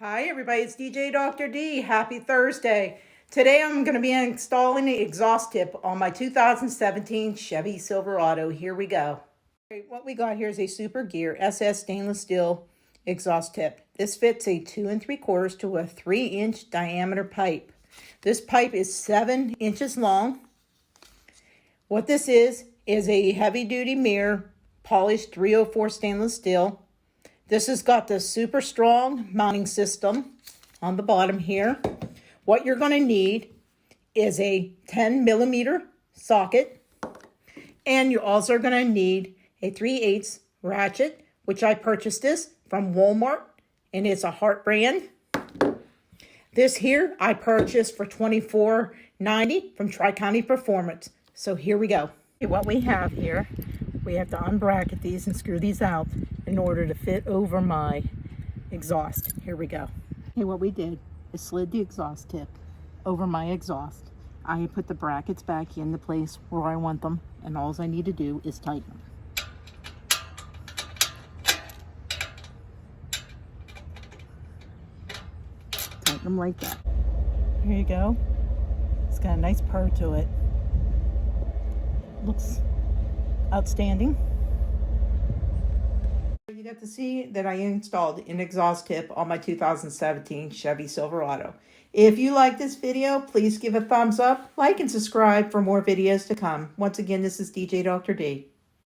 Hi everybody, it's DJ Dr. D. Happy Thursday. Today I'm going to be installing the exhaust tip on my 2017 Chevy Silverado. Here we go. Okay, what we got here is a Super Gear SS stainless steel exhaust tip. This fits a 2 3/4 to a 3-inch diameter pipe. This pipe is 7 inches long. What this is a heavy duty mirror, polished 304 stainless steel. This has got the super strong mounting system on the bottom here. What you're going to need is a 10 millimeter socket. And you're also going to need a 3/8 ratchet, which I purchased this from Walmart. And it's a Hart brand. This here I purchased for $24.90 from Tri-County Performance. So here we go. What we have here, we have to unbracket these and screw these out in order to fit over my exhaust. Here we go. Okay, what we did is slid the exhaust tip over my exhaust. I put the brackets back in the place where I want them, and all I need to do is tighten them. Tighten them like that. Here you go. It's got a nice purr to it. Looks outstanding. You got to see that I installed an exhaust tip on my 2017 Chevy Silverado. If you like this video, please give a thumbs up, like, and subscribe for more videos to come. Once again, this is DJ Dr. D.